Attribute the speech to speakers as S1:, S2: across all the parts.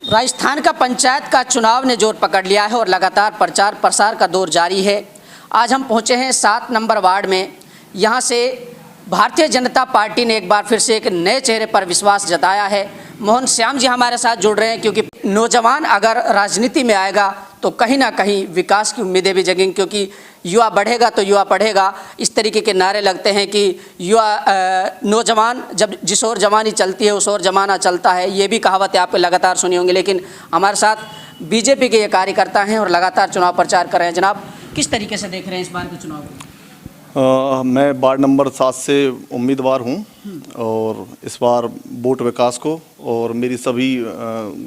S1: राजस्थान का पंचायत का चुनाव ने जोर पकड़ लिया है और लगातार प्रचार प्रसार का दौर जारी है। आज हम पहुंचे हैं 7 नंबर वार्ड में। यहां से भारतीय जनता पार्टी ने एक बार फिर से एक नए चेहरे पर विश्वास जताया है। मोहन श्याम जी हमारे साथ जुड़ रहे हैं, क्योंकि नौजवान अगर राजनीति में आएगा तो कहीं ना कहीं विकास की उम्मीदें भी जगेंगी, क्योंकि युवा बढ़ेगा तो युवा पढ़ेगा, इस तरीके के नारे लगते हैं कि युवा नौजवान जब जिस ओर जवानी चलती है उस ओर जमाना चलता है। ये भी कहावतें आप लगातार सुनी होंगी। लेकिन हमारे साथ बीजेपी के ये कार्यकर्ता हैं और लगातार चुनाव प्रचार कर रहे हैं। जनाब, किस तरीके से देख रहे हैं इस बार के चुनाव को?
S2: मैं वार्ड नंबर 7 से उम्मीदवार हूं और इस बार वोट विकास को, और मेरी सभी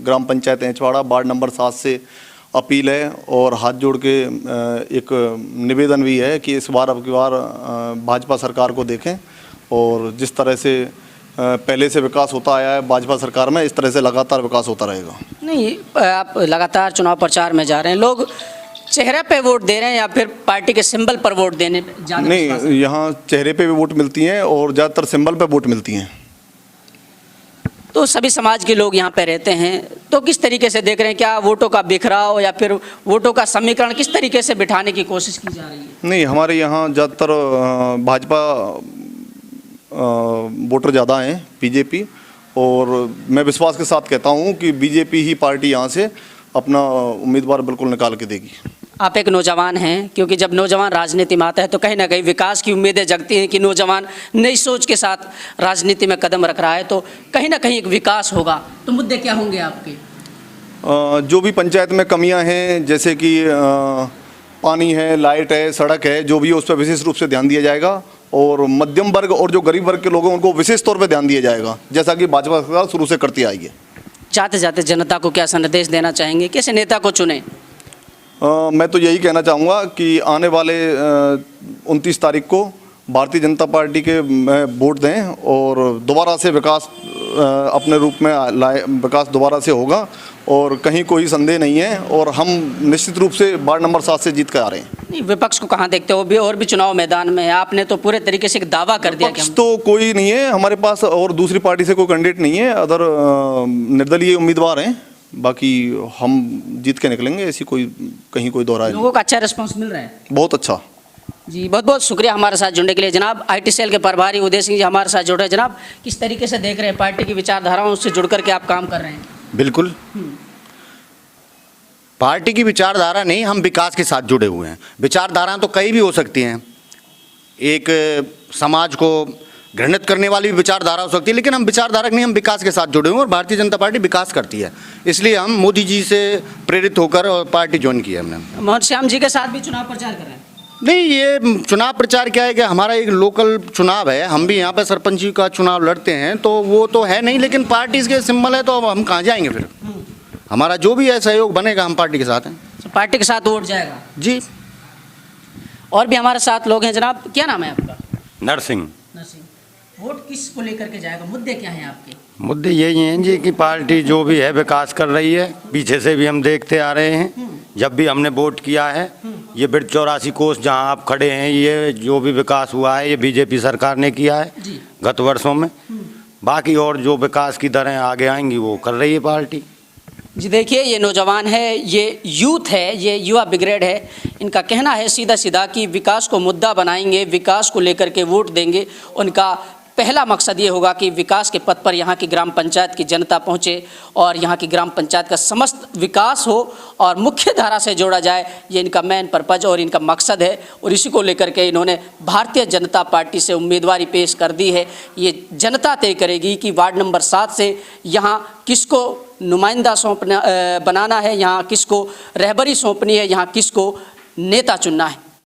S2: ग्राम पंचायत एंचवाड़ा वार्ड नंबर 7 से अपील है और हाथ जोड़ के एक निवेदन भी है कि इस बार अब की बार भाजपा सरकार को देखें, और जिस तरह से पहले से विकास होता आया है भाजपा सरकार में, इस तरह से लगातार विकास होता रहेगा।
S1: नहीं, आप लगातार चुनाव प्रचार में जा रहे हैं, लोग चेहरे पे वोट दे रहे हैं या फिर पार्टी के सिंबल पर वोट देने ज़्यादा?
S2: नहीं, यहाँ चेहरे पे भी वोट मिलती हैं और ज़्यादातर सिंबल पे वोट मिलती हैं।
S1: तो सभी समाज के लोग यहाँ पे रहते हैं, तो किस तरीके से देख रहे हैं? क्या वोटों का बिखराव या फिर वोटों का समीकरण किस तरीके से बिठाने की कोशिश की जा रही है?
S2: नहीं, हमारे यहाँ ज़्यादातर भाजपा वोटर ज़्यादा हैं, बीजेपी, और मैं विश्वास के साथ कहता हूँ कि बीजेपी ही पार्टी यहाँ से अपना उम्मीदवार बिल्कुल निकाल के देगी।
S1: आप एक नौजवान हैं, क्योंकि जब नौजवान राजनीति में आता है तो कहीं ना कहीं विकास की उम्मीदें जगती हैं कि नौजवान नई सोच के साथ राजनीति में कदम रख रहा है, तो कहीं ना कहीं एक विकास होगा। तो मुद्दे क्या होंगे आपके?
S2: जो भी पंचायत में कमियां हैं, जैसे कि पानी है, लाइट है, सड़क है, जो भी है उस पर विशेष रूप से ध्यान दिया जाएगा, और मध्यम वर्ग और जो गरीब वर्ग के लोग हैं उनको विशेष तौर पर ध्यान दिया जाएगा, जैसा कि भाजपा सरकार शुरू से करती आई है।
S1: जाते जाते जनता को क्या संदेश देना चाहेंगे? कैसे नेता को चुने?
S2: मैं तो यही कहना चाहूँगा कि आने वाले 29 तारीख को भारतीय जनता पार्टी के वोट दें और दोबारा से विकास अपने रूप में लाए, विकास दोबारा से होगा और कहीं कोई संदेह नहीं है, और हम निश्चित रूप से वार्ड नंबर 7 से जीत कर आ रहे हैं।
S1: नहीं, विपक्ष को कहाँ देखते हो? भी और भी चुनाव मैदान में है, आपने तो पूरे तरीके से एक दावा कर दिया कि
S2: तो कोई नहीं है हमारे पास, और दूसरी पार्टी से कोई कैंडिडेट नहीं है, अदर निर्दलीय उम्मीदवार हैं, बाकी हम जीत के निकलेंगे, ऐसी कोई कहीं कोई दोहराए।
S1: लोगों का अच्छा रिस्पॉन्स मिल रहा है?
S2: बहुत अच्छा
S1: जी, बहुत बहुत शुक्रिया हमारे साथ जुड़ने के लिए। जनाब, IT सेल के प्रभारी उदय सिंह जी हमारे साथ जुड़ रहे हैं। जनाब, किस तरीके से देख रहे हैं पार्टी की विचारधाराओं से जुड़ करके आप काम कर रहे हैं?
S3: बिल्कुल, पार्टी की विचारधारा नहीं, हम विकास के साथ जुड़े हुए हैं। विचारधारा तो कई भी हो सकती हैं, एक समाज को घृणित करने वाली भी विचारधारा हो सकती है, लेकिन हम विचारधारक नहीं, हम विकास के साथ जुड़े हुए हैं और भारतीय जनता पार्टी विकास करती है, इसलिए हम मोदी जी से प्रेरित होकर और पार्टी ज्वाइन की है हमने।
S1: मोहन श्याम जी के साथ भी चुनाव प्रचार कर रहे हैं?
S3: नहीं, ये चुनाव प्रचार क्या है कि हमारा एक लोकल चुनाव है, हम भी यहाँ पर सरपंच का चुनाव लड़ते हैं, तो वो तो है नहीं, लेकिन पार्टी के सिंबल है तो हम कहाँ जाएंगे फिर? हमारा जो भी है सहयोग बनेगा, हम पार्टी के साथ हैं।
S1: तो पार्टी के साथ वोट जाएगा जी। और भी हमारे साथ लोग हैं। जनाब, क्या नाम है आपका?
S4: नरसिंह।
S1: नरसिंह, वोट किस को लेकर के जाएगा? मुद्दे क्या हैं आपके?
S4: मुद्दे यही हैं जी कि पार्टी जो भी है विकास कर रही है, पीछे से भी हम देखते आ रहे हैं, जब भी हमने वोट किया है, ये बिरड 84 कोस जहाँ आप खड़े हैं, ये जो भी विकास हुआ है ये बीजेपी सरकार ने किया है गत वर्षों में। बाकी और जो विकास की दरें आगे आएंगी वो कर रही है पार्टी
S1: जी। देखिए, ये नौजवान है, ये यूथ है, ये युवा ब्रिगेड है। इनका कहना है सीधा सीधा कि विकास को मुद्दा बनाएंगे, विकास को लेकर के वोट देंगे। उनका पहला मकसद ये होगा कि विकास के पथ पर यहाँ की ग्राम पंचायत की जनता पहुँचे और यहाँ की ग्राम पंचायत का समस्त विकास हो और मुख्य धारा से जोड़ा जाए। ये इनका मेन पर्पज और इनका मकसद है, और इसी को लेकर के इन्होंने भारतीय जनता पार्टी से उम्मीदवारी पेश कर दी है। ये जनता तय करेगी कि वार्ड नंबर 7 से यहाँ किसको नुमाइंदा बनाना है, यहाँ किसको रहबरी सौंपनी है, यहाँ किसको नेता चुनना है।